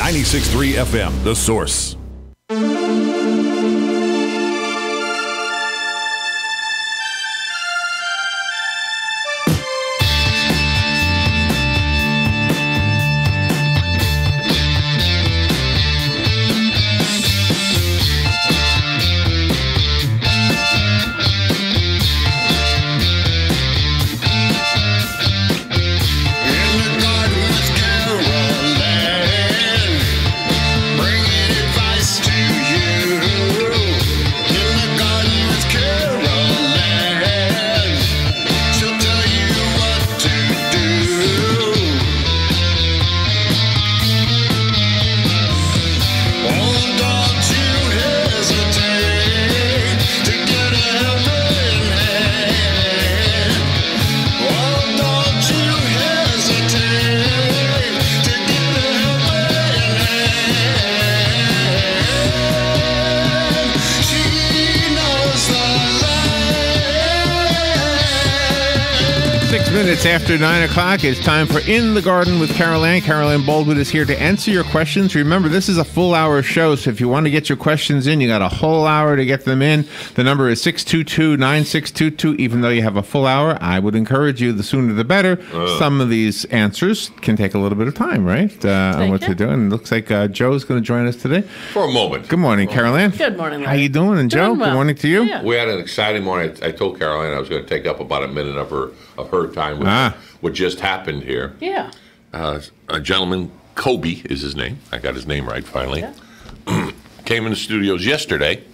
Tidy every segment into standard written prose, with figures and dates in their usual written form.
96.3 FM, The Source. 6 minutes after 9 o'clock, it's time for In the Garden with Carol Ann. Carol Ann Baldwin is here to answer your questions. Remember, this is a full hour show, so if you want to get your questions in, you got a whole hour to get them in. The number is 622-9622. Even though you have a full hour, I would encourage you, the sooner the better. Some of these answers can take a little bit of time, right, on what to do. And it looks like Joe's going to join us today. For a moment. Good morning, Carol Ann. Good morning, Larry. How you doing? And Joe, well. Good morning to you. Yeah. We had an exciting morning. I told Carol Ann I was going to take up about a minute of her time with what just happened here. Yeah. A gentleman, Kobe is his name. I got his name right finally. Yeah. Came in the studios yesterday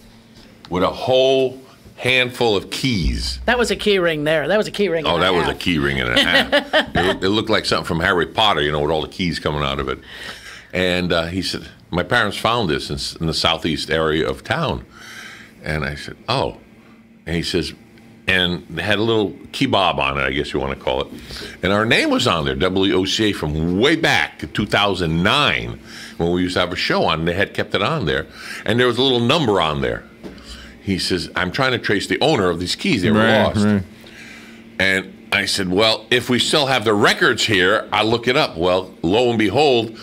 with a whole handful of keys. That was a key ring there. That was a key ring. Oh, that was a key ring and a half. It looked like something from Harry Potter, you know, with all the keys coming out of it. And he said, my parents found this in the southeast area of town. And I said, oh. And he says, and they had a little kebab on it, I guess you want to call it. And our name was on there, WOCA, from way back in 2009 when we used to have a show on, and they had kept it on there. And there was a little number on there. He says, I'm trying to trace the owner of these keys. They were lost. Right. And I said, well, if we still have the records here, I'll look it up. Well, lo and behold,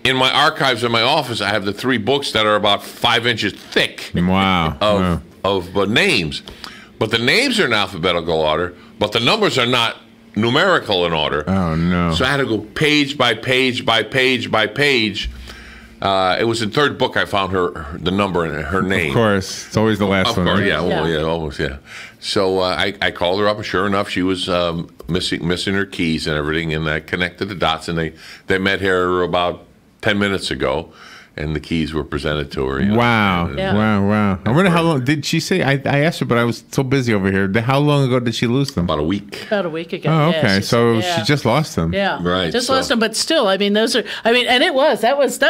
in my archives in my office, I have the 3 books that are about 5 inches thick. Wow. Of names. But the names are in alphabetical order, but the numbers are not numerical in order. Oh, no. So I had to go page by page by page by page. It was the 3rd book I found the number and her name. Of course. It's always the last one. Of course, right? yeah, almost, yeah. So I called her up, and sure enough, she was missing her keys and everything, and I connected the dots, and they met here about 10 minutes ago. And the keys were presented to her. Wow. Wow. I wonder how long, did she say, I asked her, but I was so busy over here. How long ago did she lose them? About a week. About a week ago. Oh, okay. Yeah, she just lost them. Yeah. Right. Just lost them, but still, I mean, and that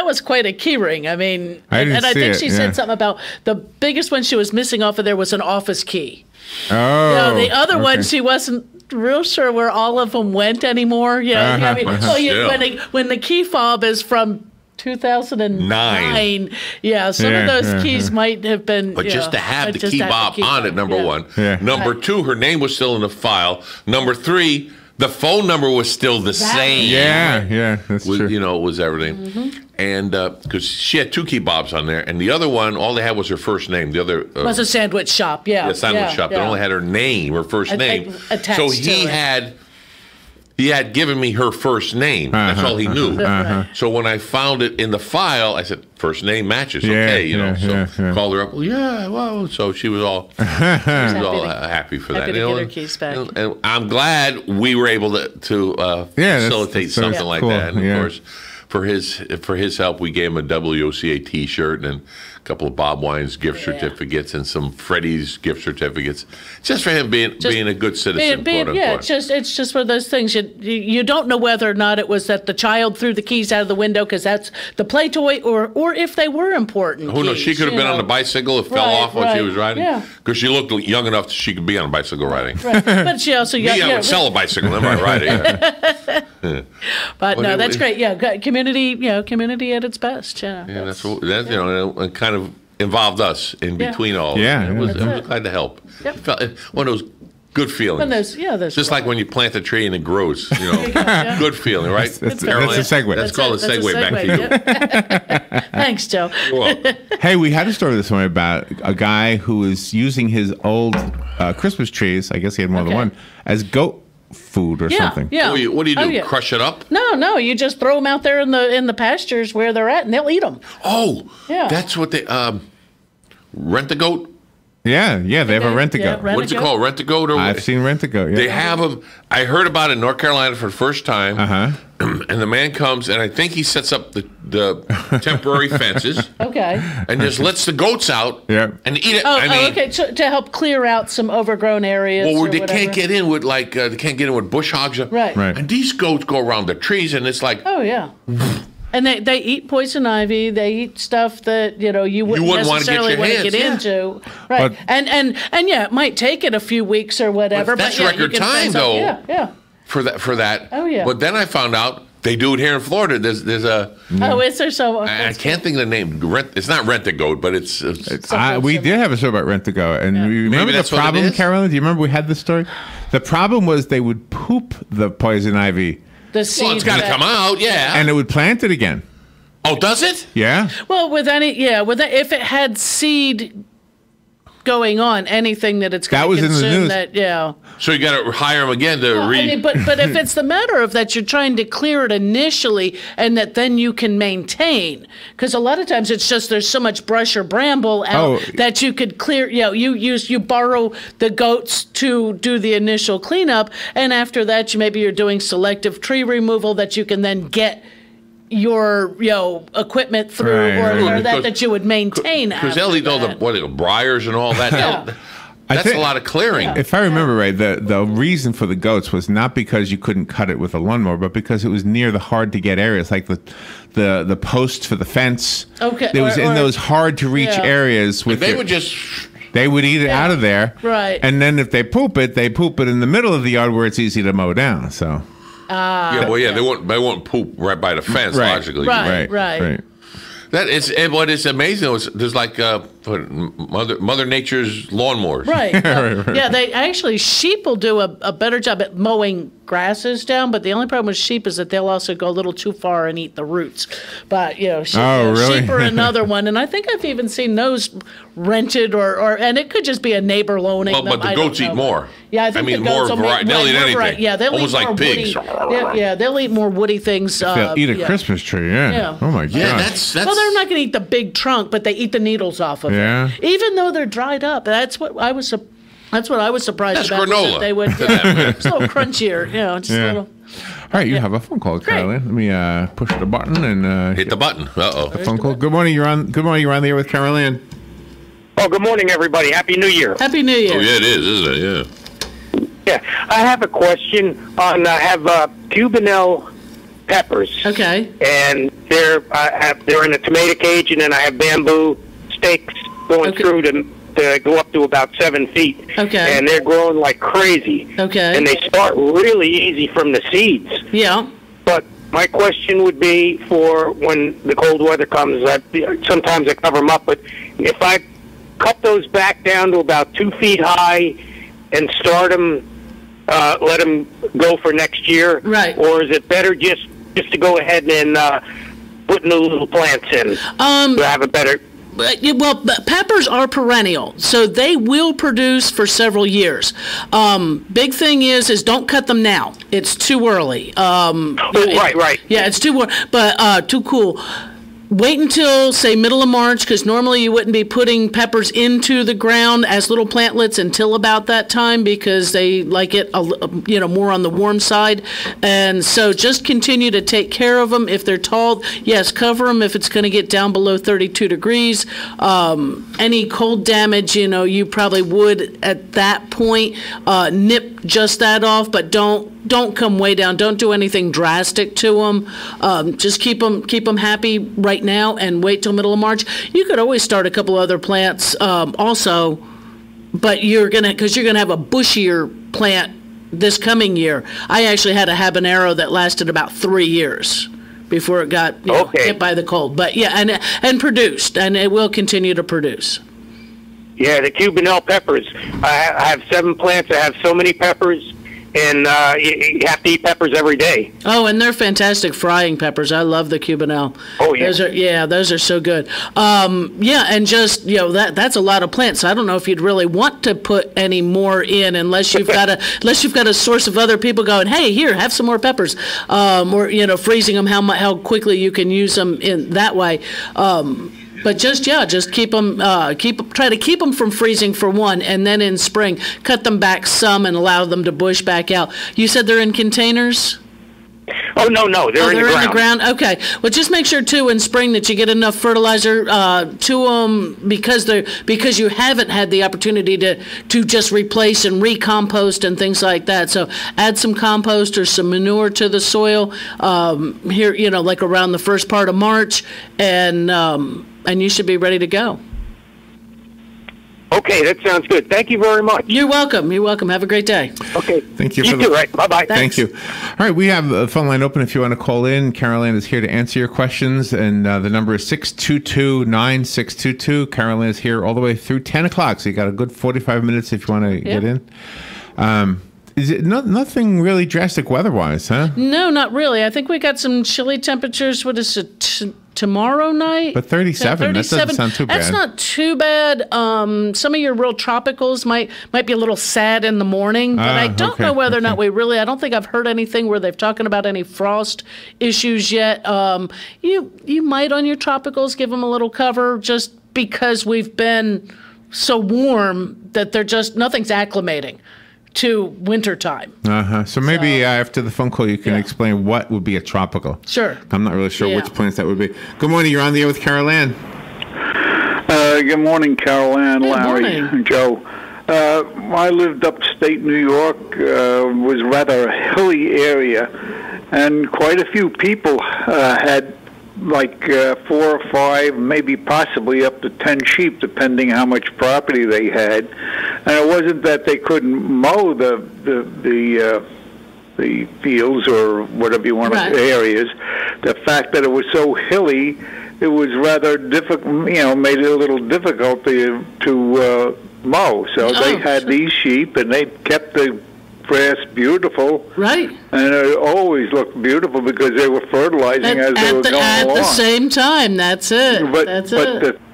was quite a key ring. I mean, I think she said something about the biggest one she was missing off of there was an office key. Oh. The other one, she wasn't real sure where all of them went anymore. I mean, when the key fob is from 2009. Yeah, some of those keys might have been. But just to have the key fob on it, number one. Yeah. Number 2, her name was still in the file. Number 3, the phone number was still the same. Yeah, that's true. You know, it was everything. Mm-hmm. And because she had 2 key fobs on there, and the other one, all they had was her first name. The other was a sandwich shop. Yeah, sandwich shop. That only had her name, her first name. Attached so he had given me her first name. That's all he knew. So when I found it in the file, I said, first name matches. Called her up. Well, so she was all happy for that. Happy to get her keys back. And I'm glad we were able to facilitate something like that. And of course, for his help, we gave him a WOCA T-shirt and a couple of Bob Wine's gift certificates and some Freddie's gift certificates, just for him being a good citizen. It's just one of those things. You don't know whether or not it was that the child threw the keys out of the window because that's the play toy, or if they were important. Who knows? She could have been on the bicycle. It fell off while she was riding. Because she looked young enough she could be on a bicycle riding. Right. But she also I would sell a bicycle. Am I riding? But no, that's great. Yeah, community at its best. Yeah, that's it kind of involved us in between all. Yeah, I was glad to help. Yep. One of those Good feeling. And there's just like when you plant a tree and it grows. You know, yeah. Good feeling, right? That's a segue. Let's call it a segue back to you. Yep. Thanks, Joe. You're welcome. Hey, we had a story this morning about a guy who was using his old Christmas trees, I guess he had more than one, as goat food or something. Yeah. What do you do? Oh, yeah. Crush it up? No. You just throw them out there in the pastures where they're at, and they'll eat them. Oh, Yeah. That's what they rent a goat. Yeah, they have a rent-a-goat. What's it called? Rent a goat? Or I've seen rent-a-goat, yeah. They have them. I heard about it in North Carolina for the first time. And the man comes, and I think he sets up the temporary fences. Okay. And just lets the goats out and eat it. Okay. To help clear out some overgrown areas. Well, they can't get in with bush hogs. Right. And these goats go around the trees, and it's like, oh yeah. And they eat poison ivy. They eat stuff that you wouldn't necessarily want to get into, right? And yeah, it might take it a few weeks or whatever. But that's yeah, record time, though. Yeah. For that. Oh yeah. But then I found out they do it here in Florida. There's a. Oh, is there so? I can't think of the name. It's not Rent a Goat, but it's we did have a story about Rent-A-Go, and you remember the problem, Carolyn? Do you remember we had this story? The problem was they would poop the poison ivy. The seed. Well, it's got to come out, yeah. And it would plant it again. Oh, does it? Yeah. Well, if it had seed going on, anything that it's going to consume, So you got to hire them again to read. But if it's the matter of that you're trying to clear it initially and that then you can maintain, because a lot of times it's just there's so much brush or bramble out that you could clear. You borrow the goats to do the initial cleanup, and after that you're doing selective tree removal that you can then get your equipment through or that you would maintain because they'll eat all the briars and all that. That's a lot of clearing. If I remember right, the reason for the goats was not because you couldn't cut it with a lawnmower, but because it was near the hard to get areas, like the posts for the fence. Okay, it was in those hard to reach areas. They would eat it out of there, right? And then if they poop it in the middle of the yard where it's easy to mow down. So. They won't poop right by the fence, logically. Right. What is amazing is there's like Mother Nature's lawnmowers. Right. Yeah, sheep will do a better job at mowing grasses down, but the only problem with sheep is that they'll also go a little too far and eat the roots. But sheep are another one, and I think I've even seen those rented and it could just be a neighbor loaning them. But the goats eat more. Yeah, I think the goats more variety. They'll eat anything. Yeah, they'll almost eat more like pigs. They'll eat more woody things. They'll eat a Christmas tree. Yeah. Oh my god. Yeah, that's. Well, they're not going to eat the big trunk, but they eat the needles off of it. Even though they're dried up. That's what I was surprised that's about. Granola. That they would. It's a little crunchier. Just a little. All right, you have a phone call, Carol Ann. Let me push the button and hit the button. A phone call. Good morning. You're on the air with Carol Ann. Oh, good morning, everybody. Happy New Year. Happy New Year. Oh, yeah, it is, isn't it? Yeah. Yeah, I have a question on. I have Cubanelle peppers. Okay. And they're in a tomato cage, and then I have bamboo stakes going through to go up to about 7 feet. Okay. And they're growing like crazy. Okay. And they start really easy from the seeds. Yeah. But my question would be for when the cold weather comes. Sometimes I cover them up, but if I cut those back down to about 2 feet high and start them, let them go for next year, right? Or is it better just to go ahead and put new little plants in to have a better? Well, peppers are perennial, so they will produce for several years. Big thing is don't cut them now. It's too early. Right. Yeah, it's too warm, but too cool. Wait until, say, middle of March, because normally you wouldn't be putting peppers into the ground as little plantlets until about that time because they like it, more on the warm side. And so just continue to take care of them. If they're tall, yes, cover them if it's going to get down below 32 degrees. Any cold damage, you probably would at that point nip just that off, but don't come way down. Don't do anything drastic to them. Just keep them happy right now and wait till middle of March. You could always start a couple other plants also, but you're gonna have a bushier plant this coming year. I actually had a habanero that lasted about 3 years before it got hit by the cold. But yeah, and produced, and it will continue to produce. Yeah, the Cubanelle peppers. I have 7 plants. I have so many peppers, and you have to eat peppers every day. Oh, and they're fantastic frying peppers. I love the Cubanelle. Oh, yeah. Those are so good. And just, that's a lot of plants. I don't know if you'd really want to put any more in unless you've got a source of other people going, hey, here, have some more peppers, or freezing them how quickly you can use them in that way. But just keep them, try to keep them from freezing for one, and then in spring, cut them back some and allow them to bush back out. You said they're in containers? Oh, no, they're in the ground. Okay. Well, just make sure too in spring that you get enough fertilizer to them because you haven't had the opportunity to just replace and recompost and things like that. So add some compost or some manure to the soil here, like around the first part of March, and you should be ready to go. Okay, that sounds good. Thank you very much. You're welcome. Have a great day. Okay. Thank you. You too, right? Bye-bye. Thank you. All right, we have a phone line open if you want to call in. Carol Ann is here to answer your questions, and the number is 622-9622. Carol Ann is here all the way through 10 o'clock, so you got a good 45 minutes if you want to get in. Is it nothing really drastic weather-wise, huh? No, not really. I think we got some chilly temperatures. What is it, tomorrow night? But 37, that doesn't sound too bad. That's not too bad. Some of your real tropicals might be a little sad in the morning, but I don't know whether or not I don't think I've heard anything where they've talking about any frost issues yet. You might on your tropicals give them a little cover just because we've been so warm that nothing's acclimating to wintertime. So maybe after the phone call, you can explain what would be a tropical. Sure. I'm not really sure which plants that would be. Good morning. You're on the air with Carol Ann. Good morning, Carol Ann, Larry, and Joe. I lived upstate New York. Was rather a hilly area, and quite a few people had like 4 or 5, maybe possibly up to 10 sheep, depending how much property they had. And it wasn't that they couldn't mow the fields or whatever you want to areas. The fact that it was so hilly, it was rather difficult. Made it a little difficult to mow. So they had these sheep, and they kept the grass beautiful, right? And it always looked beautiful because they were fertilizing as they were going along. At the same time, that's it. But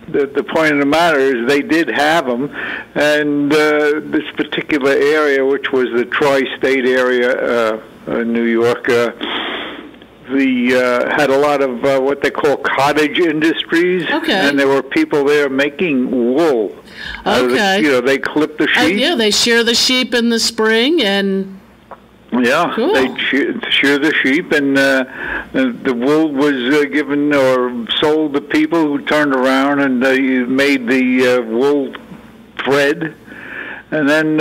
the point of the matter is they did have them, and this particular area, which was the tri-state area, New York, had a lot of what they call cottage industries, and there were people there making wool. They clip the sheep. They shear the sheep in the spring, and they shear the sheep, and the wool was given or sold to people who turned around and made the wool thread, and then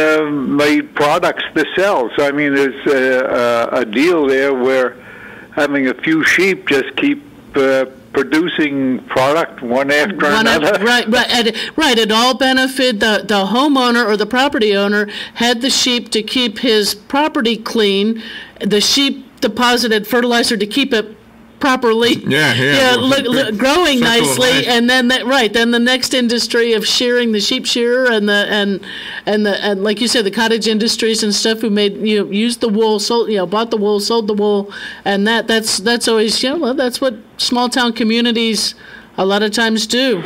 made products to sell. So I mean, there's a deal there where having a few sheep just keep producing product one after another. Right. It all benefited the homeowner or the property owner had the sheep to keep his property clean. The sheep deposited fertilizer to keep it properly growing nicely, and then then the next industry of shearing, the sheep shearer and like you said, the cottage industries and stuff who made used the wool, bought the wool, sold the wool, and that's always that's what small town communities a lot of times do.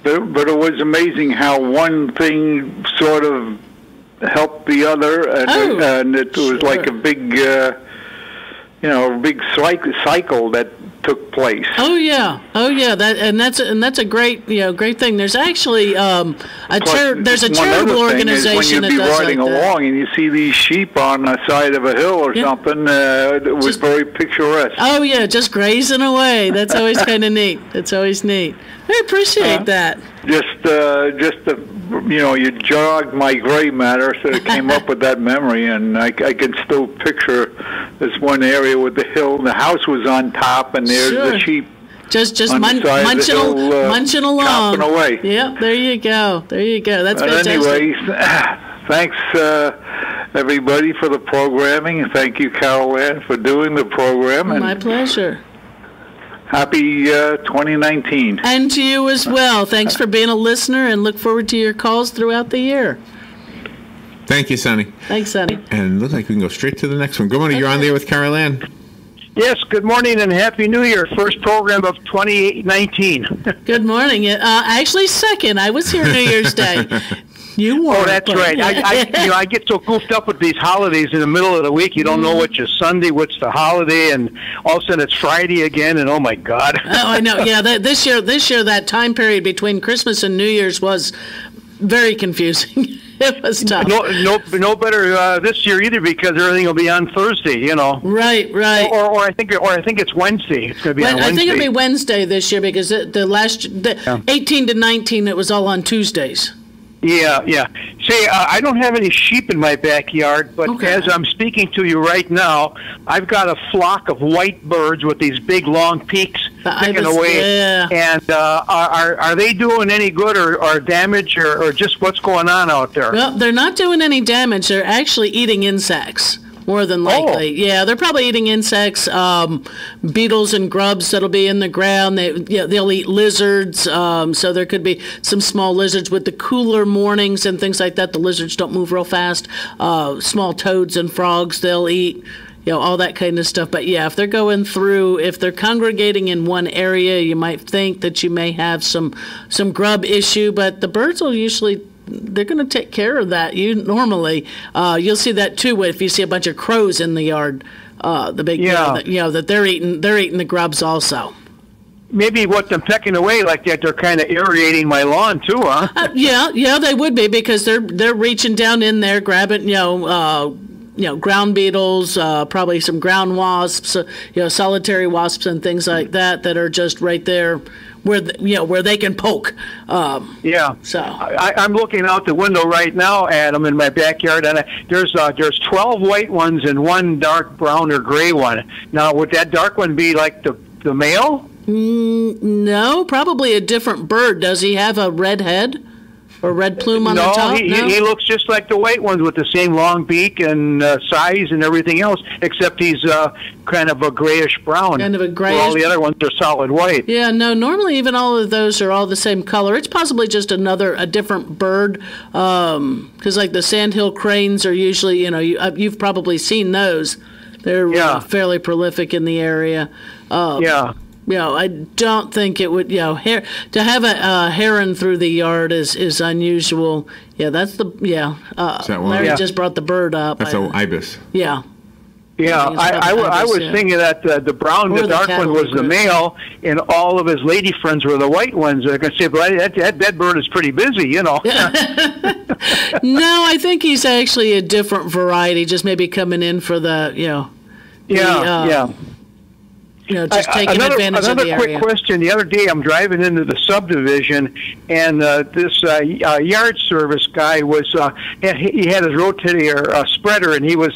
But it was amazing how one thing sort of helped the other, and it was like a big big cycle that took place. That's a great great thing. There's actually there's a charitable organization that does like that. When you'd be riding along and you see these sheep on the side of a hill or something, it was very picturesque. Just grazing away. That's always kind of neat. That's always neat. I appreciate that. You jogged my gray matter, so it came up with that memory, and I can still picture this one area with the hill, and the house was on top, and there's the sheep just munching along, chopping away. Yep, there you go. That's fantastic. Anyways, thanks everybody for the programming. Thank you, Carol Ann, for doing the program. My pleasure. Happy 2019. And to you as well. Thanks for being a listener, and look forward to your calls throughout the year. Thank you, Sonny. Thanks, Sonny. And it looks like we can go straight to the next one. Good morning. You're on there with Carol Ann. Yes, good morning and Happy New Year. First program of 2019. Good morning. Actually, second. I was here New Year's Day. You were. Oh, that's right. I get so goofed up with these holidays in the middle of the week. You don't know which is Sunday, which the holiday, and all of a sudden it's Friday again, and oh my God. Oh, I know. Yeah, this year, that time period between Christmas and New Year's was very confusing. It was tough. No better this year either, because everything will be on Thursday. You know. Right. Or I think it's Wednesday. It's going to be on Wednesday. I think it'll be Wednesday this year, because the 18 to 19 it was all on Tuesdays. Yeah. See, I don't have any sheep in my backyard, but as I'm speaking to you right now, I've got a flock of white birds with these big, long peaks picking away. Yeah. And are they doing any good or damage or just what's going on out there? Well, they're not doing any damage. They're actually eating insects. More than likely. Yeah, they're probably eating insects, beetles and grubs that'll be in the ground. They'll eat lizards, so there could be some small lizards with the cooler mornings and things like that. The lizards don't move real fast. Small toads and frogs they'll eat, all that kind of stuff. But yeah, if they're congregating in one area, you might think that you may have some grub issue, but the birds will usually, they're going to take care of that. You'll see that too if you see a bunch of crows in the yard. That they're eating the grubs also. Maybe what they're pecking away like that, they're kind of aerating my lawn too, huh? Yeah, they would be, because they're reaching down in there, grabbing ground beetles, probably some ground wasps, solitary wasps and things like that are just right there where they can poke. So I'm looking out the window right now, Adam, in my backyard, and there's 12 white ones and one dark brown or gray one. Now, would that dark one be like the male? No, probably a different bird. Does he have a red head or red plume on the top? No, he looks just like the white ones with the same long beak and size and everything else, except he's kind of a grayish brown. Kind of a grayish. All the other ones are solid white. Yeah, no, normally even all of those are all the same color. It's possibly just a different bird, because like the sandhill cranes are usually, you've probably seen those. They're fairly prolific in the area. I don't think it would. To have a heron through the yard is unusual. Yeah, that's the. Is that one? Larry just brought the bird up. That's an ibis. Yeah. Yeah, I was thinking that the brown, the dark one was the male, and all of his lady friends were the white ones. I can say, but that bird is pretty busy, No, I think he's actually a different variety, just maybe coming in for the. Just taking advantage of the area. Another quick question. The other day, I'm driving into the subdivision, and this yard service guy was he had his rotator spreader, and he was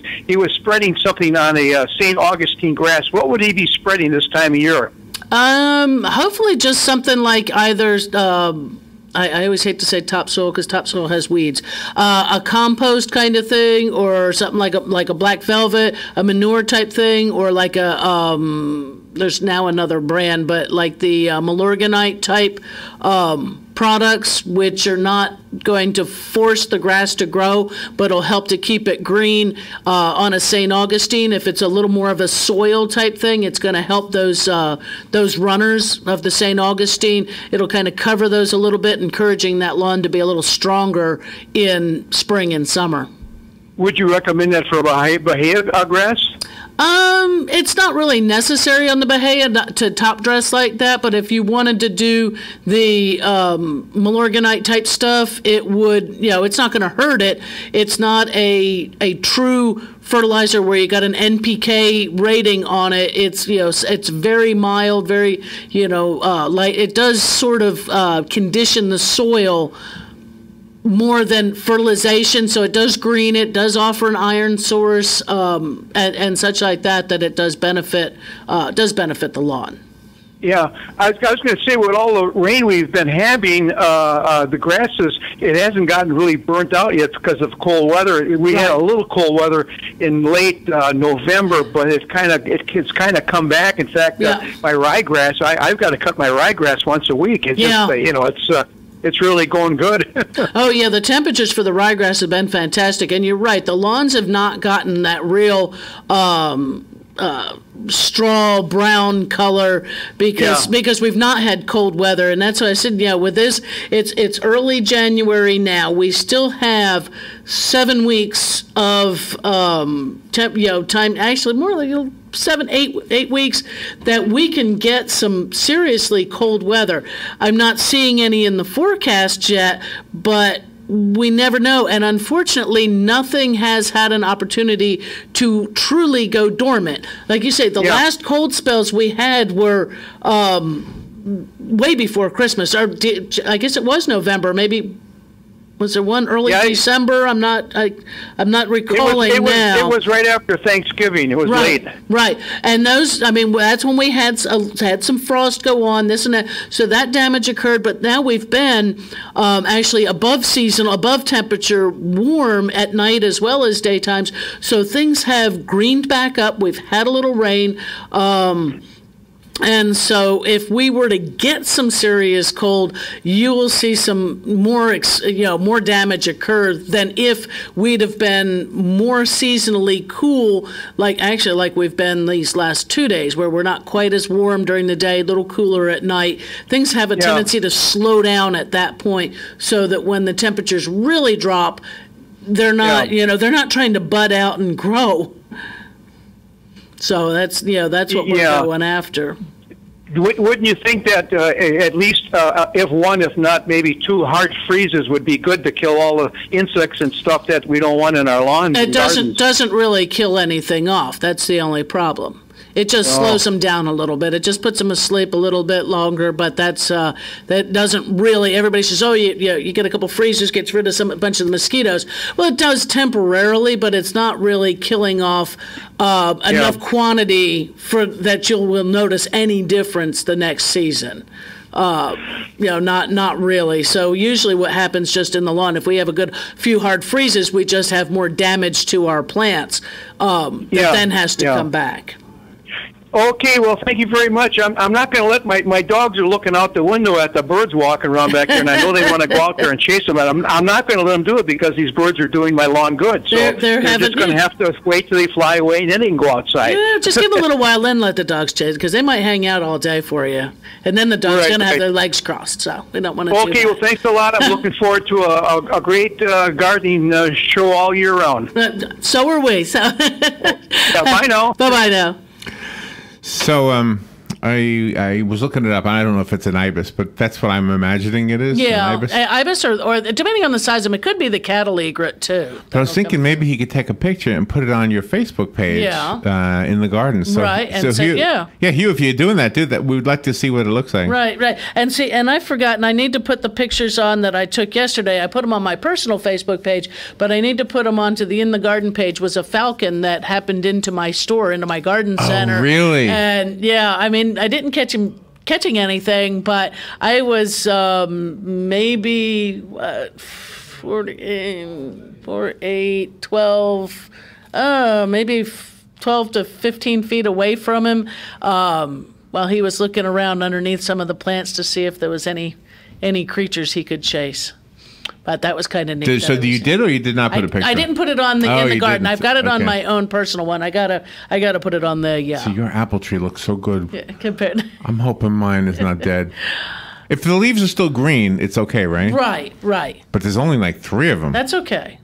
spreading something on a St. Augustine grass. What would he be spreading this time of year? Hopefully, just something like either. I always hate to say topsoil because topsoil has weeds. A compost kind of thing, or something like a black velvet, a manure type thing, or like there's now another brand, but like the Milorganite type products, which are not going to force the grass to grow, but will help to keep it green. On a St. Augustine, if it's a little more of a soil type thing, it's going to help those runners of the St. Augustine. It'll kind of cover those a little bit, encouraging that lawn to be a little stronger in spring and summer. Would you recommend that for Bahia grass? It's not really necessary on the Bahia to top dress like that, but if you wanted to do the Milorganite type stuff, it would, it's not going to hurt it. It's not a true fertilizer where you got an NPK rating on it. It's, it's very mild, very, light. It does sort of condition the soil more than fertilization, so it does green, it does offer an iron source, and such like that it does benefit the lawn. Yeah, I was going to say, with all the rain we've been having, the grasses, it hasn't gotten really burnt out yet because of cold weather. We had a little cold weather in late November, but it's kind of come back. In fact, my ryegrass, I've got to cut my ryegrass once a week. It's just, it's really going good. Oh, yeah, the temperatures for the ryegrass have been fantastic. And you're right, the lawns have not gotten that real straw brown color because we've not had cold weather. And that's why I said, with this, it's early January now. We still have 7 weeks of time, actually more like 8 weeks that we can get some seriously cold weather. I'm not seeing any in the forecast yet, but we never know. And unfortunately, nothing has had an opportunity to truly go dormant. Like you say, the last cold spells we had were way before Christmas. Or I guess it was November, maybe. Was there one early December? I'm not recalling now. It was right after Thanksgiving. It was late. Right, and those. I mean, that's when we had some frost go on, this and that. So that damage occurred. But now we've been actually above seasonal, above temperature, warm at night as well as daytimes. So things have greened back up. We've had a little rain. And so if we were to get some serious cold, you will see some more damage occur than if we'd have been more seasonally cool, like we've been these last 2 days, where we're not quite as warm during the day, a little cooler at night. Things have a tendency to slow down at that point, so that when the temperatures really drop, they're not, they're not trying to bud out and grow. So that's what we're going after. Wouldn't you think that at least if not maybe 2 hard freezes would be good to kill all the insects and stuff that we don't want in our lawns? It doesn't really kill anything off. That's the only problem. It just slows them down a little bit. It just puts them asleep a little bit longer, but that doesn't really. Everybody says, "Oh, you get a couple freezers, gets rid of a bunch of the mosquitoes." Well, it does temporarily, but it's not really killing off enough quantity for that you will notice any difference the next season. Not really. So usually what happens just in the lawn, if we have a good few hard freezes, we just have more damage to our plants that then has to come back. Okay, well, thank you very much. I'm not going to let my dogs are looking out the window at the birds walking around back there, and I know they want to go out there and chase them, but I'm not going to let them do it because these birds are doing my lawn good. So they're just going to have to wait till they fly away, and then they can go outside. Yeah, just give a little while, then let the dogs chase, because they might hang out all day for you, and then the dog's going to have their legs crossed. So we don't want to. Okay, well, thanks a lot. I'm looking forward to a great gardening show all year round. So are we. So bye now. Bye now. So I was looking it up. I don't know if it's an ibis, but that's what I'm imagining it is. Yeah, an ibis. Ibis or depending on the size of them, it could be the cattle egret too. But I was thinking maybe he could take a picture and put it on your Facebook page in the garden. So, right, and so Hugh, if you're doing that, do that. We would like to see what it looks like. Right. And see, and I've forgotten, I need to put the pictures on that I took yesterday. I put them on my personal Facebook page, but I need to put them onto the In the Garden page. Was a falcon that happened into my store, into my garden center. Oh, really? And I mean, I didn't catch him catching anything, but I was maybe 4, 8, 12, maybe 12 to 15 feet away from him while he was looking around underneath some of the plants to see if there was any creatures he could chase. But that was kind of neat. So you did, or you did not put a picture? I didn't put it on in the garden. I've got it on my own personal one. I gotta put it on the So your apple tree looks so good. Yeah, compared. I'm hoping mine is not dead. If the leaves are still green, it's okay, right? Right. But there's only like 3 of them. That's okay.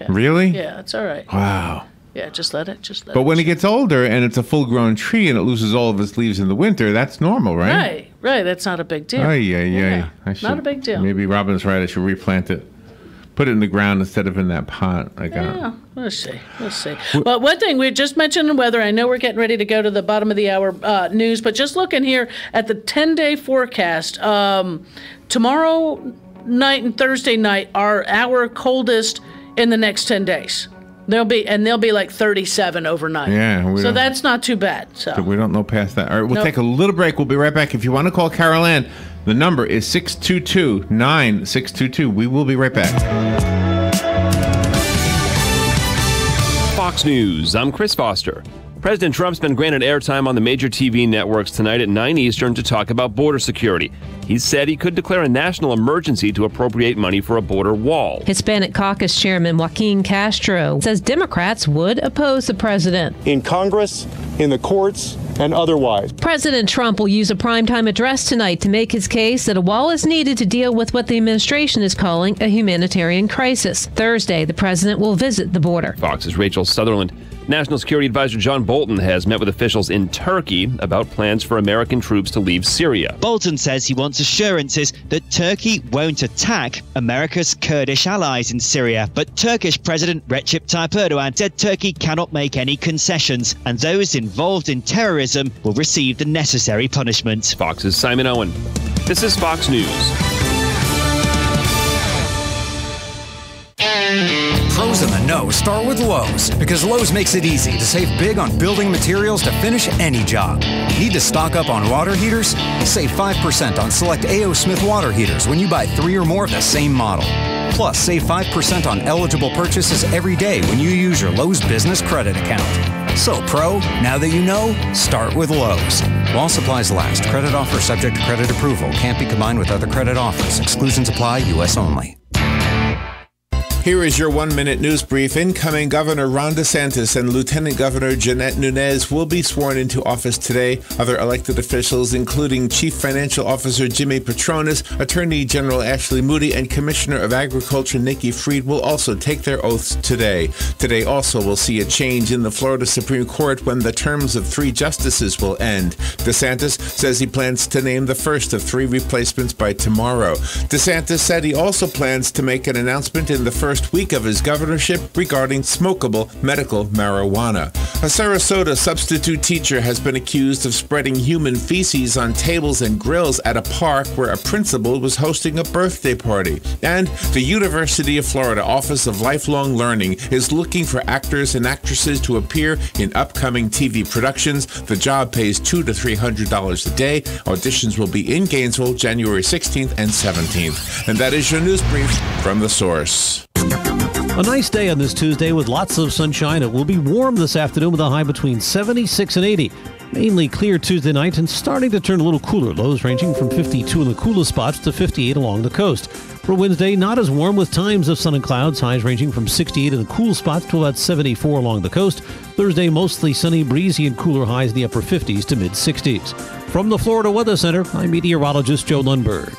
Really? Yeah, that's all right. Wow. Yeah, just let it. But when it gets older and it's a full-grown tree and it loses all of its leaves in the winter, that's normal, right? Right. That's not a big deal. Yeah. Not a big deal. Maybe Robin's right. I should replant it. Put it in the ground instead of in that pot. We'll see. But one thing, we just mentioned the weather. I know we're getting ready to go to the bottom of the hour news, but just looking here at the 10-day forecast, tomorrow night and Thursday night are our coldest in the next 10 days. They'll be like 37 overnight. Yeah. So that's not too bad. So we don't know past that. All right, we'll take a little break. We'll be right back. If you want to call Carol Ann, the number is 622-9622. We will be right back. Fox News, I'm Chris Foster. President Trump's been granted airtime on the major TV networks tonight at 9 Eastern to talk about border security. He said he could declare a national emergency to appropriate money for a border wall. Hispanic Caucus Chairman Joaquin Castro says Democrats would oppose the president. In Congress, in the courts, and otherwise. President Trump will use a primetime address tonight to make his case that a wall is needed to deal with what the administration is calling a humanitarian crisis. Thursday, the president will visit the border. Fox's Rachel Sutherland. National Security Advisor John Bolton has met with officials in Turkey about plans for American troops to leave Syria. Bolton says he wants assurances that Turkey won't attack America's Kurdish allies in Syria. But Turkish President Recep Tayyip Erdogan said Turkey cannot make any concessions, and those involved in terrorism will receive the necessary punishment. Fox's Simon Owen. This is Fox News. Pros in the know start with Lowe's, because Lowe's makes it easy to save big on building materials to finish any job. Need to stock up on water heaters? Save 5% on select A.O. Smith water heaters when you buy 3 or more of the same model. Plus, save 5% on eligible purchases every day when you use your Lowe's Business Credit account. So, Pro, now that you know, start with Lowe's. While supplies last, credit offer subject to credit approval. Can't be combined with other credit offers. Exclusions apply. U.S. only. Here is your 1-minute news brief. Incoming Governor Ron DeSantis and Lieutenant Governor Jeanette Nunez will be sworn into office today. Other elected officials, including Chief Financial Officer Jimmy Patronis, Attorney General Ashley Moody, and Commissioner of Agriculture Nikki Fried, will also take their oaths today. Today also will see a change in the Florida Supreme Court when the terms of 3 justices will end. DeSantis says he plans to name the first of 3 replacements by tomorrow. DeSantis said he also plans to make an announcement in the first week of his governorship regarding smokable medical marijuana. A Sarasota substitute teacher has been accused of spreading human feces on tables and grills at a park where a principal was hosting a birthday party. And the University of Florida Office of Lifelong Learning is looking for actors and actresses to appear in upcoming TV productions. The job pays $200 to $300 a day. Auditions will be in Gainesville January 16th and 17th. And that is your news brief from The Source. A nice day on this Tuesday with lots of sunshine. It will be warm this afternoon with a high between 76 and 80. Mainly clear Tuesday night and starting to turn a little cooler. Lows ranging from 52 in the coolest spots to 58 along the coast. For Wednesday, not as warm with times of sun and clouds. Highs ranging from 68 in the cool spots to about 74 along the coast. Thursday, mostly sunny, breezy, and cooler highs in the upper 50s to mid 60s. From the Florida Weather Center, I'm meteorologist Joe Lundberg.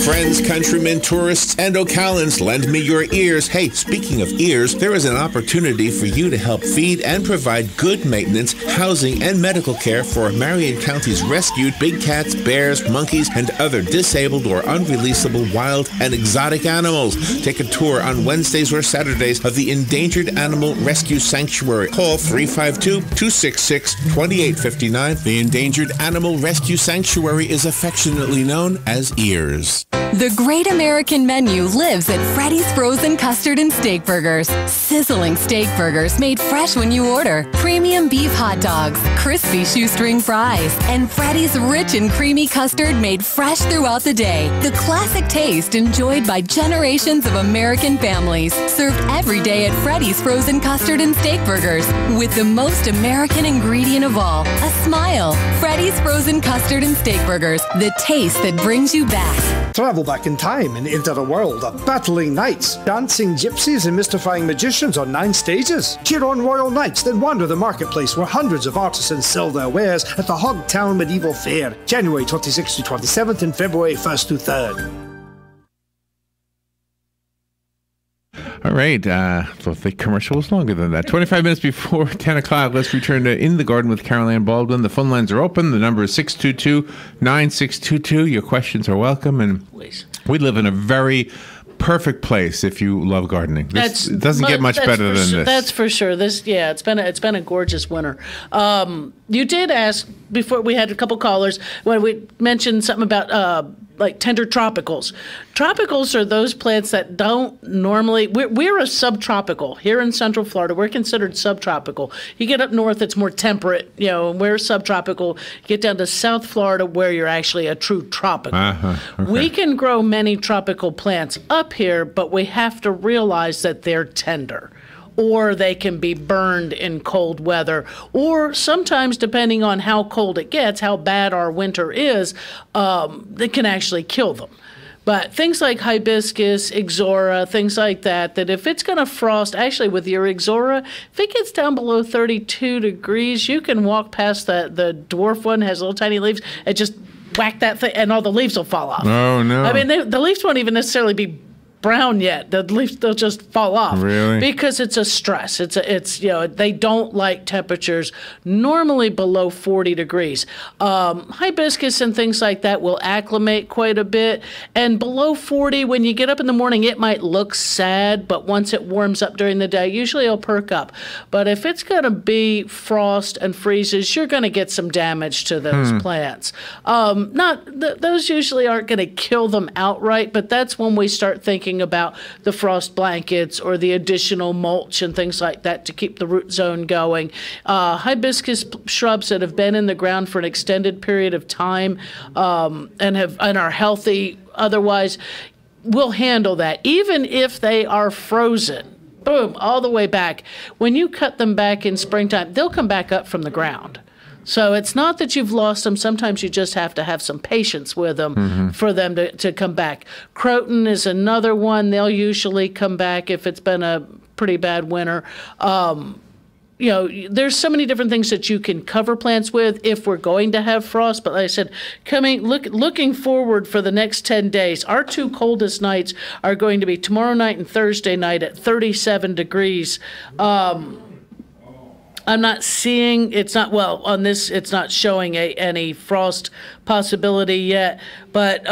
Friends, countrymen, tourists, and Ocalans, lend me your ears. Hey, speaking of ears, there is an opportunity for you to help feed and provide good maintenance, housing, and medical care for Marion County's rescued big cats, bears, monkeys, and other disabled or unreleasable wild and exotic animals. Take a tour on Wednesdays or Saturdays of the Endangered Animal Rescue Sanctuary. Call 352-266-2859. The Endangered Animal Rescue Sanctuary is affectionately known as EARS. The Great American Menu lives at Freddy's Frozen Custard and Steak Burgers. Sizzling steak burgers made fresh when you order. Premium beef hot dogs, crispy shoestring fries, and Freddy's rich and creamy custard made fresh throughout the day. The classic taste enjoyed by generations of American families. Served every day at Freddy's Frozen Custard and Steak Burgers. With the most American ingredient of all, a smile. Freddy's Frozen Custard and Steak Burgers. The taste that brings you back. Travel back in time and enter a world of battling knights, dancing gypsies and mystifying magicians on 9 stages. Cheer on Royal Knights, then wander the marketplace where hundreds of artisans sell their wares at the Hogtown Medieval Fair, January 26th to 27th and February 1st to 3rd. All right. So the commercial was longer than that. 25 minutes before 10 o'clock, let's return to In the Garden with Carol Ann Baldwin. The phone lines are open. The number is 622-9622. Your questions are welcome. And we live in a very perfect place if you love gardening. It doesn't get much better than this. That's for sure. It's been a gorgeous winter. You did ask before, we had a couple callers when we mentioned something about like tender tropicals. Tropicals are those plants that don't normally, we're a subtropical. Here in Central Florida, we're considered subtropical. You get up north, it's more temperate, and we're subtropical. You get down to South Florida where you're actually a true tropical. Okay. We can grow many tropical plants up here, but we have to realize that they're tender. Or they can be burned in cold weather, or sometimes, depending on how cold it gets, how bad our winter is, it can actually kill them. But things like hibiscus, ixora, things like that if it's going to frost, actually with your ixora, if it gets down below 32 degrees, you can walk past the dwarf one, has little tiny leaves, and just whack that thing, and all the leaves will fall off. Oh, no. I mean, the leaves won't even necessarily be brown yet. The leaves, they'll just fall off. Really? Because it's a stress. It's they don't like temperatures normally below 40 degrees. Hibiscus and things like that will acclimate quite a bit. And below 40, when you get up in the morning, it might look sad, but once it warms up during the day, usually it'll perk up. But if it's going to be frost and freezes, you're going to get some damage to those plants. Those usually aren't going to kill them outright, but that's when we start thinking about the frost blankets or the additional mulch and things like that to keep the root zone going. Hibiscus shrubs that have been in the ground for an extended period of time and are healthy otherwise will handle that, even if they are frozen. Boom, all the way back. When you cut them back in springtime, they'll come back up from the ground. So it's not that you've lost them. Sometimes you just have to have some patience with them for them to come back. Croton is another one. They'll usually come back if it's been a pretty bad winter. There's so many different things that you can cover plants with if we're going to have frost. But like I said, looking forward for the next 10 days, our two coldest nights are going to be tomorrow night and Thursday night at 37 degrees. I'm not seeing, on this, it's not showing any frost possibility yet, but,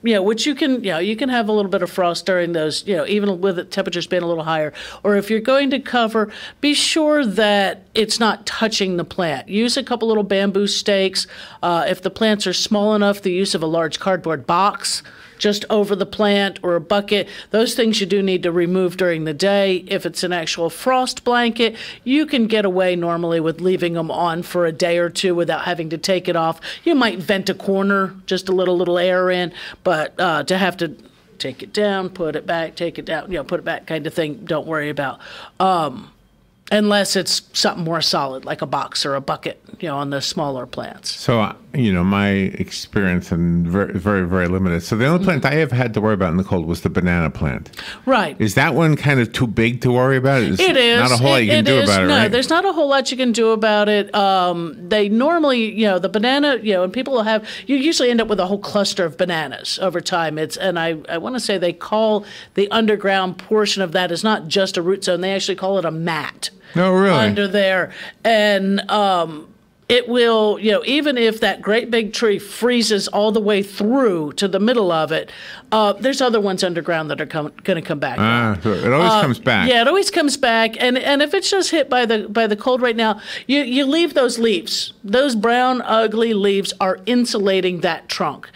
which you can have a little bit of frost during those, even with the temperatures being a little higher. Or if you're going to cover, be sure that it's not touching the plant. Use a couple little bamboo stakes. If the plants are small enough, the use of a large cardboard box just over the plant or a bucket. Those things you do need to remove during the day. If it's an actual frost blanket, you can get away normally with leaving them on for a day or two without having to take it off. You might vent a corner, just a little air in, but to have to take it down, put it back, take it down, put it back kind of thing, don't worry about. Unless it's something more solid, like a box or a bucket, on the smaller plants. So, my experience and very, very, very limited. So the only plant I have had to worry about in the cold was the banana plant. Right. Is that one kind of too big to worry about? It is. Not a whole lot you can do about it, right? No, there's not a whole lot you can do about it. They normally, the banana, and people will have, you usually end up with a whole cluster of bananas over time. I want to say they call the underground portion of that is not just a root zone. They actually call it a mat. No, really? Under there. And it will, even if that great big tree freezes all the way through to the middle of it, there's other ones underground that are going to come back. So it always comes back. Yeah, it always comes back. And if it's just hit by the cold right now, you leave those leaves. Those brown, ugly leaves are insulating that trunk.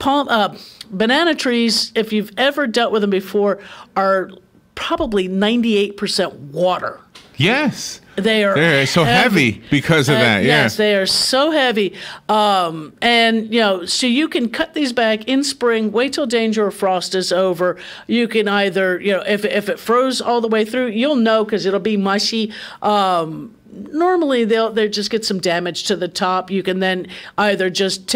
Banana trees, if you've ever dealt with them before, are probably 98% water. Yes. They're so heavy because of that. Yes, they are so heavy. So you can cut these back in spring, wait till danger of frost is over. You can either, if it froze all the way through, you'll know because it'll be mushy. Normally they'll just get some damage to the top. You can then either just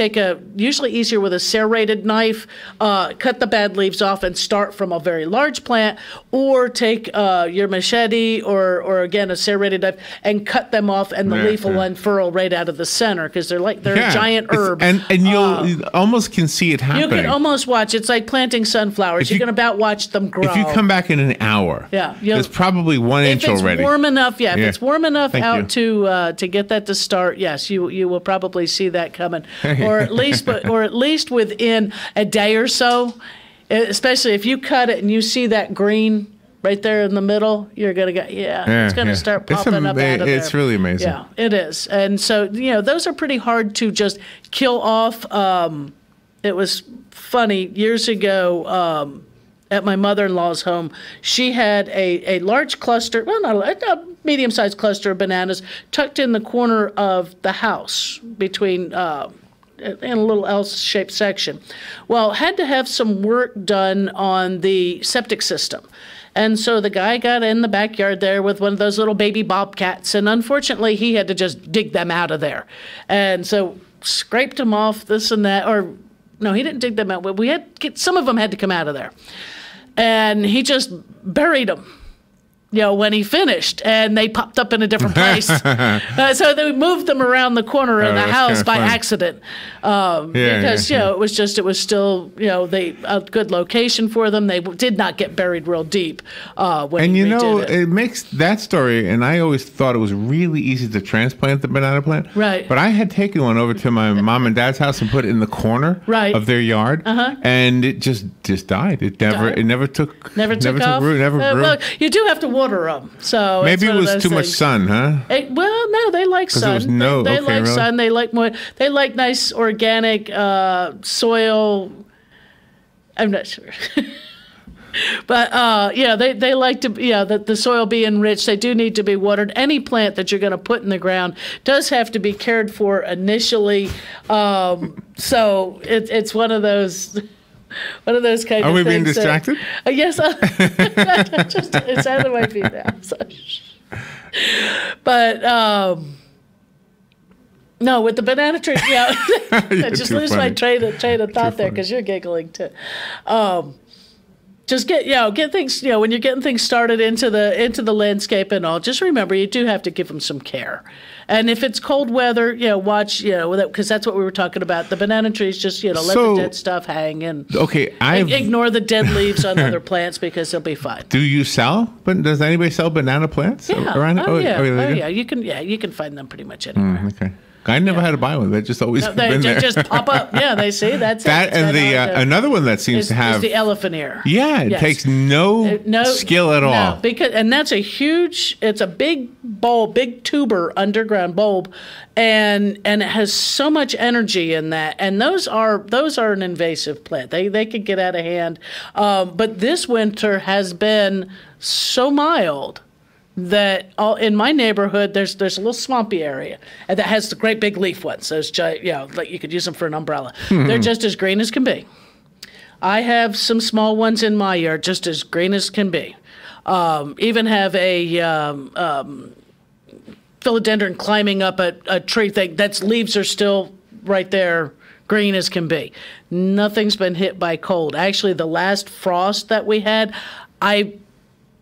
usually easier with a serrated knife, cut the bad leaves off and start from a very large plant, or take your machete or again a serrated knife and cut them off, and the leaf will unfurl right out of the center because they're a giant herb. And you almost can see it happening. You can almost watch. It's like planting sunflowers. You can about watch them grow. If you come back in an hour, it's probably 1 inch already. If it's warm enough, if it's warm enough out to get that to start, yes, you will probably see that coming, or at least within a day or so. Especially if you cut it and you see that green right there in the middle, you're gonna get it's gonna start popping up out of there. It's really amazing. Yeah, it is, and so those are pretty hard to just kill off. it was funny. Years ago, at my mother-in-law's home, she had a large cluster, well, not a medium-sized cluster of bananas tucked in the corner of the house between in a little L-shaped section. Well, had to have some work done on the septic system. And so the guy got in the backyard there with one of those little baby bobcats, and unfortunately he had to just dig them out of there. And so scraped them off, this and that, or no, he didn't dig them out. Some of them had to come out of there. And he just buried them, when he finished, and they popped up in a different place. So they moved them around the corner of the house by accident, because it was still a good location for them. They did not get buried real deep when he redid it. It makes that story. And I always thought it was really easy to transplant the banana plant. Right. But I had taken one over to my mom and dad's house and put it in the corner of their yard, and it just died. It never took off. Root, never grew. Well, you do have to water them. So maybe it was too much sun, huh? Well, no, they like sun. They like really? sun. They like more. They like nice organic soil. I'm not sure. But they like to the soil be enriched. They do need to be watered. Any plant that you're going to put in the ground does have to be cared for initially. So it's one of those. One of those kind of things. Are we being distracted? Yes. It's out of my feet now. So. But no, with the banana tree, I just lose my train of thought there because you're giggling too. Just get things, when you're getting things started into the landscape and all, just remember you do have to give them some care. And if it's cold weather, watch, because that's what we were talking about. The banana trees, just, let the dead stuff hang and ignore the dead leaves on other plants because they'll be fine. Do you sell? But does anybody sell banana plants around? You can find them pretty much anywhere. Okay. I never had to buy one. They just always been there. They just pop up. Yeah, they see. That's that. And another one that seems to have is the elephant ear. Yeah, it takes no skill at all. No, and that's it's a big bulb, big tuber, underground bulb, and it has so much energy in that. And those are an invasive plant. They could get out of hand. But this winter has been so mild that in my neighborhood there's a little swampy area and that has the great big leaf ones. Those like you could use them for an umbrella. They're just as green as can be. I have some small ones in my yard, just as green as can be. Even have a philodendron climbing up a tree thing that's leaves are still right there, green as can be. Nothing's been hit by cold. Actually, the last frost that we had, I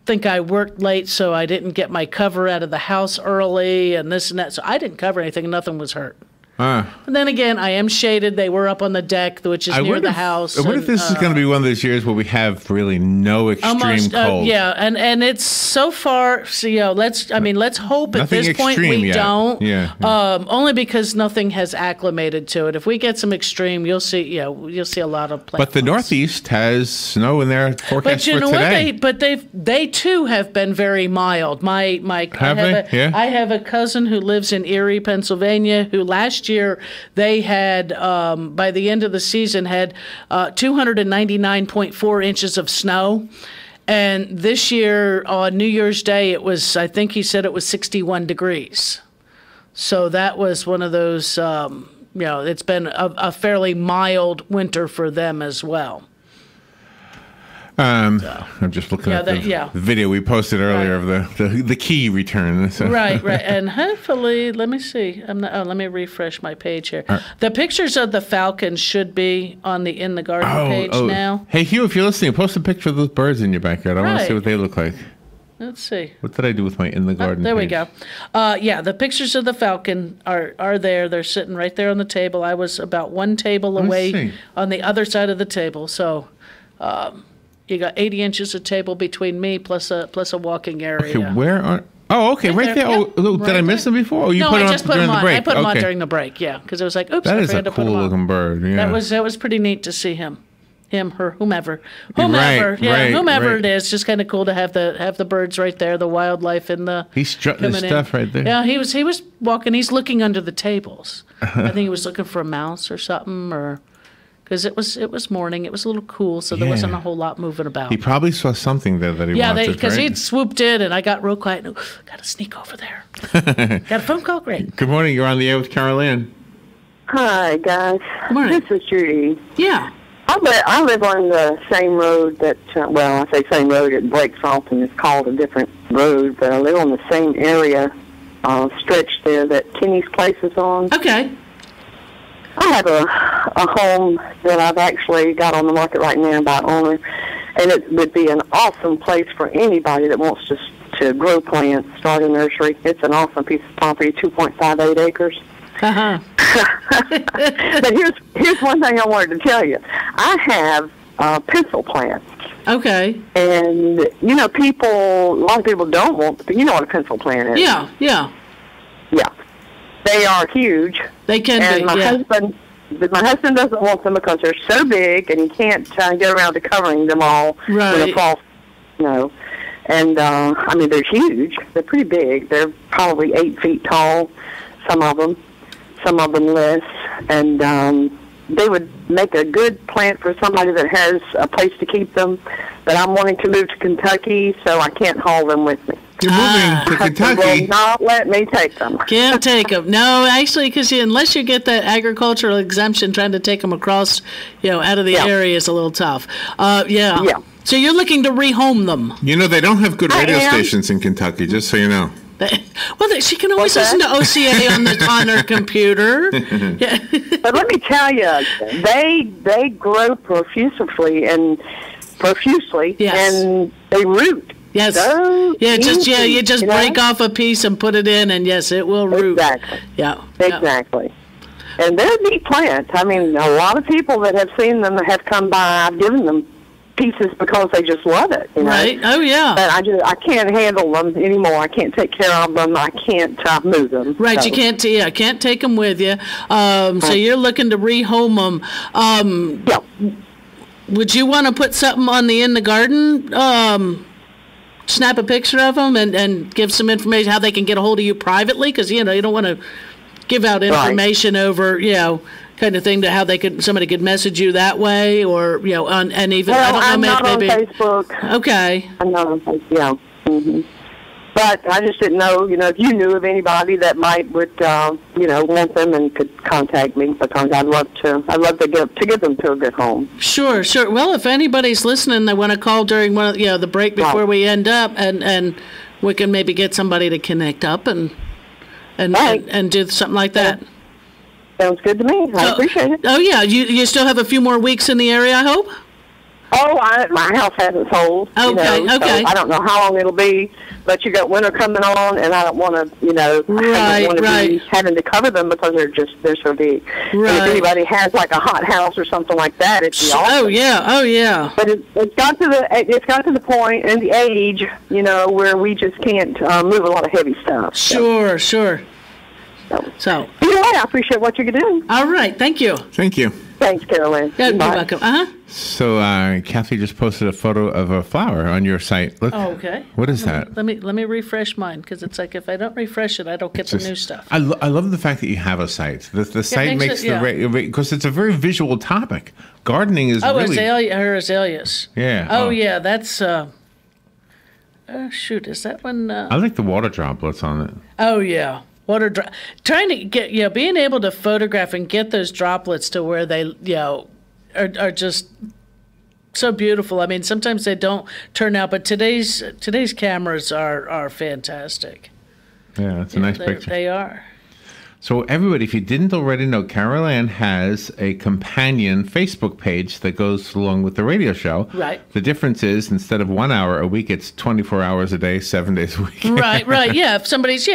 think I worked late, so I didn't get my cover out of the house early and this and that. So I didn't cover anything. Nothing was hurt. And then again, I am shaded. They were up on the deck, which is near the house. I wonder if this is going to be one of those years where we have really no extreme cold. And it's so far. So let's hope at this point we don't. Only because nothing has acclimated to it. If we get some extreme, you'll see a lot of plants. But the Northeast has snow in their forecast for today. But they too have been very mild. I have a cousin who lives in Erie, Pennsylvania, who last year they had by the end of the season had 299.4 inches of snow, and this year on New Year's Day I think he said it was 61 degrees. So that was one of those it's been a fairly mild winter for them as well. I'm just looking at the video we posted earlier of the key return. So. Right, and hopefully, let me see. Let me refresh my page here. The pictures of the falcons should be on the In the Garden page now. Hey, Hugh, if you're listening, post a picture of those birds in your backyard. I want to see what they look like. Let's see. What did I do with my In the Garden there page? We go. The pictures of the falcon are there. They're sitting right there on the table. I was about one table away on the other side of the table, so... you got 80 inches of table between me plus a walking area. Okay, where are? Oh, okay, right there. Yeah. Oh, did I miss them before? No, I just put them on. I put them on during the break. Yeah, because I was like, oops, that I forgot to put them on. That is a cool-looking bird. Yeah, that was pretty neat to see him, her, whomever, whomever it is. Just kind of cool to have the birds right there, the wildlife in the. He's strutting his stuff right there. Yeah, he was walking. He's looking under the tables. I think he was looking for a mouse or something or. because it was morning. It was a little cool, so there wasn't a whole lot moving about. He probably saw something there that he wanted. Because right? he'd swooped in, and I got real quiet. And, got to sneak over there. Got a phone call? Great. Good morning. You're on the air with Carol Ann. Hi, guys. Good morning. This is Judy. Yeah. I live on the same road that, I say same road, it breaks off and it's called a different road, but I live on the same area, stretch there that Kenny's place is on. Okay. I have a home that I've actually got on the market right now by owner, and it would be an awesome place for anybody that wants to grow plants, start a nursery. It's an awesome piece of property, 2.58 acres. Uh-huh. But here's one thing I wanted to tell you. I have pencil plants. Okay. And, a lot of people don't want, you know what a pencil plant is. Yeah. Yeah. They are huge. They can and be, my husband doesn't want them because they're so big and he can't get around to covering them all when it falls, And, they're huge. They're pretty big. They're probably 8 feet tall, some of them less. And they would make a good plant for somebody that has a place to keep them. But I'm wanting to move to Kentucky, so I can't haul them with me. You're moving to Kentucky. Will not let me take them. Can't take them. No, actually, because unless you get that agricultural exemption, trying to take them across, out of the area is a little tough. Yeah. So you're looking to rehome them. They don't have good radio stations in Kentucky, just so you know. She can always listen to OCA on her computer. Yeah. But let me tell you, they grow profusely, and they root. Yes. So you just break off a piece and put it in, and yes, it will root. Exactly. Yeah. Exactly. And they're neat plants. A lot of people that have seen them have come by. I've given them pieces because they just love it. Right. Oh yeah. But I can't handle them anymore. I can't take care of them. I can't move them. Right. So. You can't take them with you. So you're looking to rehome them. Yeah. Would you want to put something on the In the Garden? Snap a picture of them and give some information how they can get a hold of you privately, because you don't want to give out information over kind of thing to how somebody could message you that way, or and even I'm not on Facebook. Okay. I'm not on Facebook. Yeah. Mm-hmm. But I just didn't know, if you knew of anybody that would want them and could contact me, because I'd love to get them to a good home. Sure. Well, if anybody's listening, they want to call during one of the break before we end up, and we can maybe get somebody to connect up and do something like that. Sounds good to me. I appreciate it. Oh yeah, you still have a few more weeks in the area, I hope. Oh, my house hasn't sold. Okay. So I don't know how long it'll be, but you got winter coming on, and I don't want to, be having to cover them because they're so big. Right. And if anybody has like a hot house or something like that, it'd be awesome. Oh yeah. But it's got to the point and the age, where we just can't move a lot of heavy stuff. Sure. So anyway, I appreciate what you're doing. All right, thank you. Thank you. Thanks, Carol Ann. You're welcome. So, Kathy just posted a photo of a flower on your site. Look. Oh, okay. What is that? Let me refresh mine, because it's like if I don't refresh it, I don't get the new stuff. I love the fact that you have a site. The site makes because it's a very visual topic. Gardening is really... azaleas. Yeah. Oh, yeah, that's... shoot, is that one... I like the water droplets on it. Oh, yeah. Trying to get, being able to photograph and get those droplets to where they, are just so beautiful. I mean, sometimes they don't turn out, but today's cameras are fantastic. Yeah, it's a nice picture. They are. So everybody, if you didn't already know, Carol Ann has a companion Facebook page that goes along with the radio show. Right. The difference is instead of 1 hour a week, it's 24 hours a day, 7 days a week. Right. Yeah. If somebody's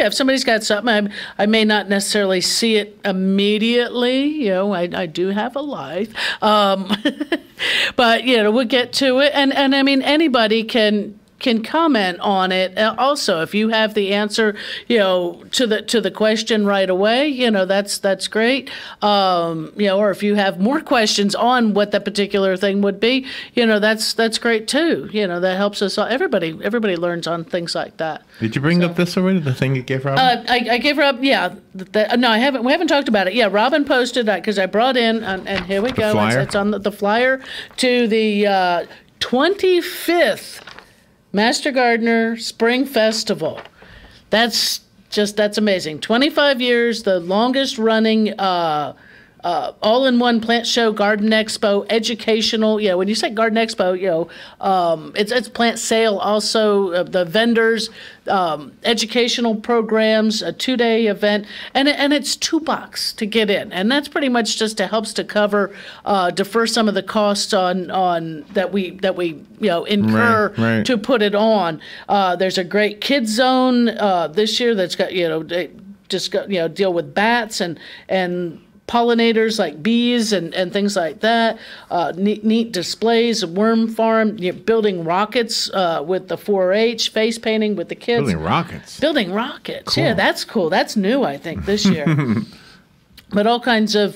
got something, I may not necessarily see it immediately. I do have a life, but we'll get to it. And I mean, anybody can can comment on it. Also, if you have the answer, to the question right away, that's great. Or if you have more questions on what that particular thing would be, that's great too. That helps us all. Everybody learns on things like that. Did you bring up this already? The thing you gave Robin? I gave her up. Yeah. No, I haven't. We haven't talked about it. Yeah, Robin posted because I brought in, and here we go. Flyer? It's on the flyer to the 25th Master Gardener Spring Festival. That's amazing. 25 years, the longest running all-in-one plant show, garden expo, educational. When you say garden expo, it's plant sale. Also, the vendors, educational programs, a 2-day event, and it's $2 to get in, and that's pretty much just helps to cover defer some of the costs on that we incur to put it on. There's a great kids zone this year that's got deal with bats and pollinators like bees and things like that. Neat displays, a worm farm, building rockets with the 4-H, face painting with the kids. Building rockets. Cool. Yeah, that's cool. That's new, I think, this year. But all kinds of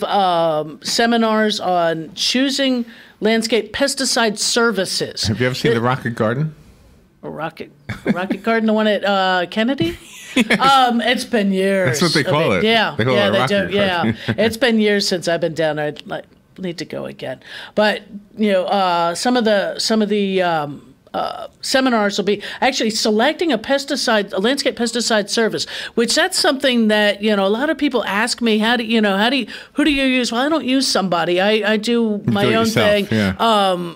seminars on choosing landscape pesticide services. Have you ever seen the Rocket Garden? Rocket Garden, the one at Kennedy? It's been years. That's what they call it. Yeah, they call it a rocket do. Yeah, it's been years since I've been down there. I need to go again. But some of the seminars will be actually selecting a landscape pesticide service, which that's something that a lot of people ask me. Who do you use? Well, I don't use somebody. I do my own thing. Yeah.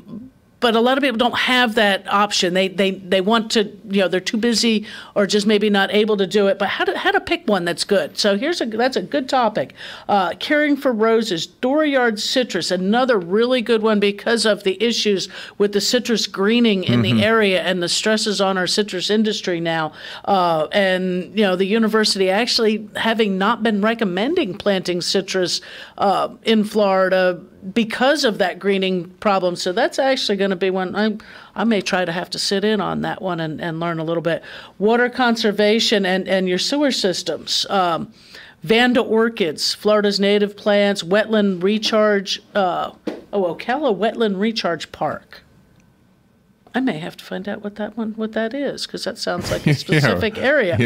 But a lot of people don't have that option. They want to, they're too busy or just maybe not able to do it. But how to pick one that's good. So that's a good topic. Caring for roses, dooryard citrus, another really good one because of the issues with the citrus greening in the area and the stresses on our citrus industry now. And the university actually having not been recommending planting citrus in Florida because of that greening problem. So that's actually going to be one I may try to have to sit in on that one and learn a little bit. Water conservation and your sewer systems. Vanda orchids, Florida's native plants, wetland recharge, Ocala Wetland Recharge Park. I may have to find out what that is, because that sounds like a specific area.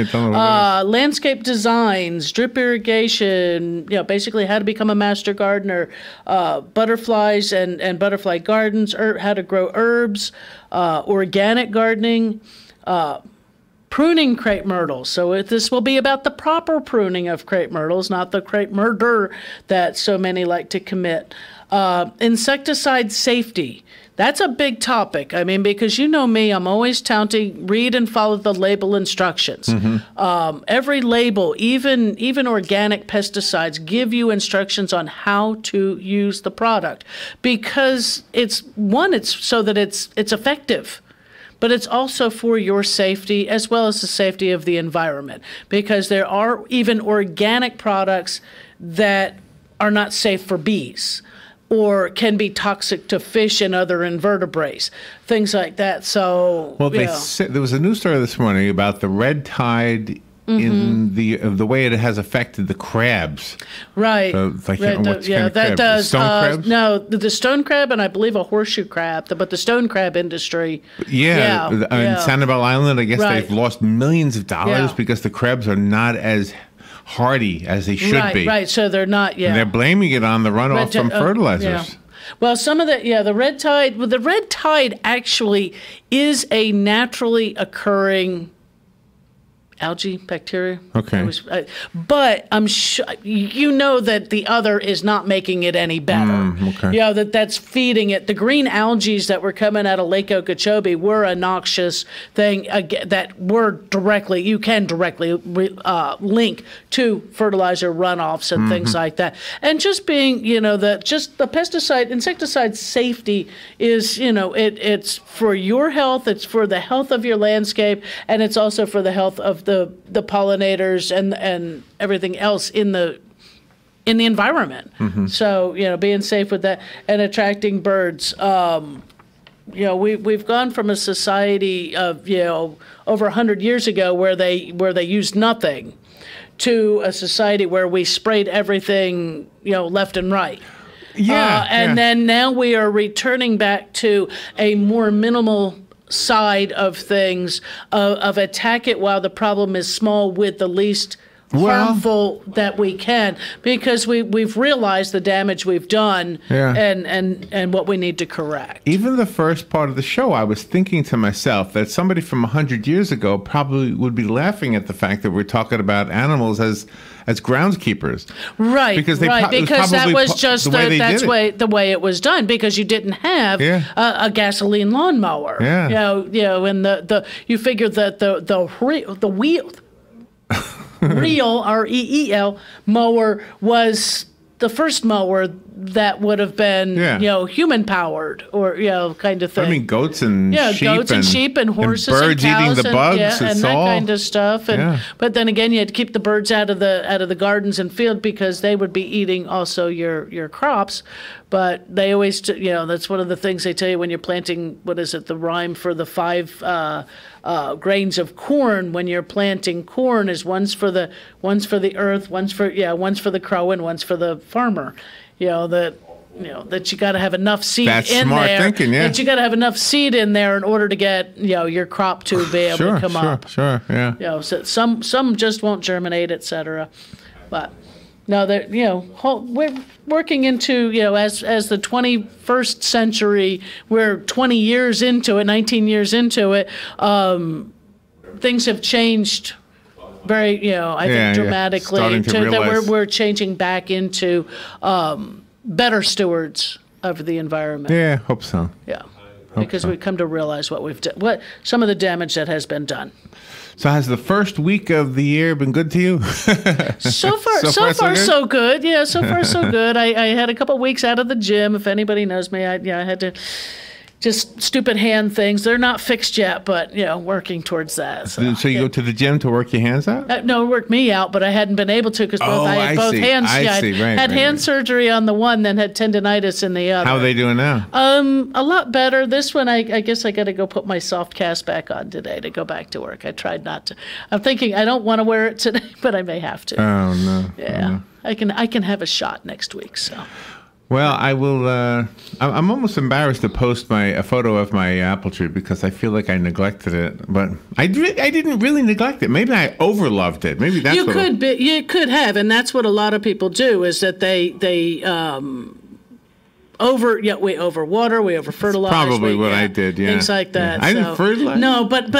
Landscape designs, drip irrigation, basically how to become a master gardener, butterflies and butterfly gardens, how to grow herbs, organic gardening, pruning crepe myrtles. So this will be about the proper pruning of crepe myrtles, not the crepe murder that so many like to commit. Insecticide safety. That's a big topic. I mean, because you know me, I'm always touting, read and follow the label instructions. Every label, even organic pesticides, give you instructions on how to use the product, because it's so that it's effective, but it's also for your safety as well as the safety of the environment, because there are even organic products that are not safe for bees, or can be toxic to fish and other invertebrates, things like that. So, there was a news story this morning about the red tide in the way it has affected the crabs. Right. So it's like, that does. Stone crabs? No, the stone crab and I believe a horseshoe crab, but the stone crab industry. In Sanibel Island, I guess they've lost millions of dollars because the crabs are not as hardy as they should be. Right, so they're not, And they're blaming it on the runoff from fertilizers. Well, some of the red tide, the red tide actually is a naturally occurring algae, bacteria. Okay. But I'm sure that the other is not making it any better. That's feeding it. The green algae that were coming out of Lake Okeechobee were a noxious thing that you can directly link to fertilizer runoffs and things like that. And just being, the insecticide safety is, it's for your health, it's for the health of your landscape, and it's also for the health of the pollinators and everything else in the environment. So being safe with that and attracting birds. we've gone from a society of over 100 years ago where they used nothing to a society where we sprayed everything left and right. Then now we are returning back to a more minimal side of things, of attack it while the problem is small with the least harmful that we can, because we've realized the damage we've done and what we need to correct. Even the first part of the show, I was thinking to myself that somebody from 100 years ago probably would be laughing at the fact that we're talking about animals as groundskeepers. Right, because that was just the way it was done, because you didn't have a gasoline lawnmower. And you figure that the wheel REEL mower was the first mower that would have been human powered or kind of thing. I mean, goats and sheep and horses and birds cows eating the bugs and that kind of stuff. But then again, you had to keep the birds out of the gardens and field, because they would be eating also your crops. But they always that's one of the things they tell you when you're planting. What is it? The rhyme for the 5 grains of corn when you're planting corn is one's for the earth, one's for the crow, and one's for the farmer. That you got to have enough seed That's in smart there. Thinking, That you got to have enough seed in there in order to get your crop to be able to come up. Sure, yeah. So some just won't germinate, etc. But no, that we're working into as the 21st century. We're 20 years into it, 19 years into it. Things have changed very, I think dramatically. That we're changing back into better stewards of the environment. Yeah, hope so. Yeah, because we've come to realize what some of the damage that has been done. So has the first week of the year been good to you? So far, so good. Yeah, so far, so good. I had a couple weeks out of the gym. If anybody knows me, I had to just stupid hand things. They're not fixed yet, but working towards that. So you go to the gym to work your hands out? No, it worked me out, but I hadn't been able to because I had both hands. I had hand surgery on the one, then had tendonitis in the other. How are they doing now? A lot better. This one, I guess I got to go put my soft cast back on today to go back to work. I tried not to. I'm thinking I don't want to wear it today, but I may have to. Oh no. Yeah, I can have a shot next week. So. Well, I will. I'm almost embarrassed to post a photo of my apple tree because I feel like I neglected it. But I didn't really neglect it. Maybe I overloved it. Maybe that's you could have, and that's what a lot of people do. Is that they we overwater, we overfertilize. That's probably what I did, things like that. Yeah. I didn't fertilize. No, but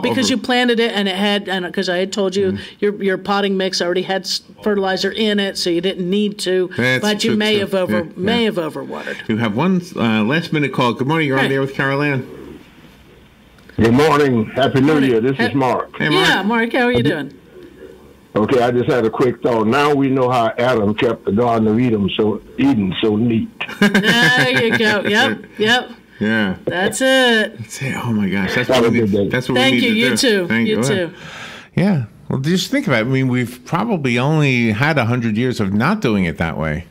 because you planted it and it had, and because I had told you your potting mix already had fertilizer in it, so you didn't need to. But you may have overwatered. You have one last minute call. Good morning. You're on there with Carol Ann. Good morning. Happy New Year. This is Mark. Hey, Mark. Yeah, Mark. How are you doing? Okay, I just had a quick thought. Now we know how Adam kept the Garden of Eden so neat. There you go. Yep. Yeah. That's it. Oh my gosh, that's what we need to do. Thank you. You too. You too. Yeah. Well, just think about it. I mean, we've probably only had 100 years of not doing it that way.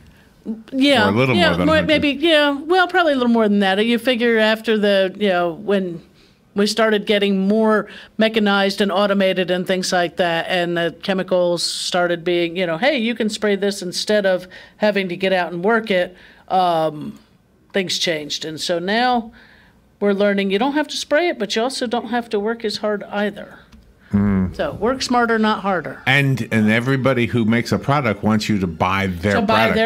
Yeah. Or a little more than 100. Maybe. Yeah. Well, probably a little more than that. You figure after when we started getting more mechanized and automated and things like that, and the chemicals started being, hey, you can spray this instead of having to get out and work it. Things changed. And so now we're learning you don't have to spray it, but you also don't have to work as hard either. So work smarter, not harder. And everybody who makes a product wants you to buy their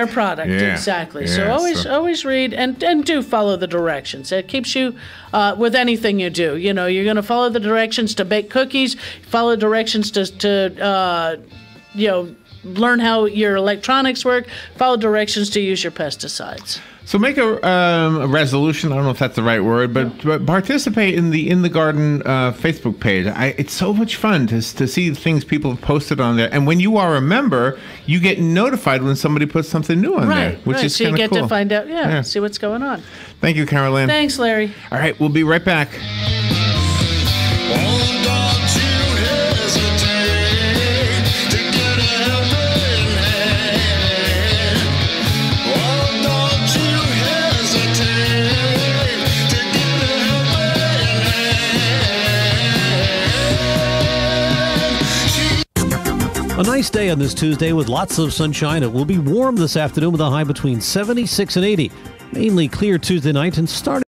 product. Exactly. Yeah, so always read and do follow the directions. It keeps you with anything you do. You're going to follow the directions to bake cookies. Follow directions to learn how your electronics work. Follow directions to use your pesticides. So make a resolution. I don't know if that's the right word, but participate in the Garden Facebook page. It's so much fun to see things people have posted on there. And when you are a member, you get notified when somebody puts something new on there, which is kind of cool. So you get to find out, see what's going on. Thank you, Carol Ann. Thanks, Larry. All right, we'll be right back. To nice day on this Tuesday with lots of sunshine. It will be warm this afternoon with a high between 76 and 80. Mainly clear Tuesday night and starting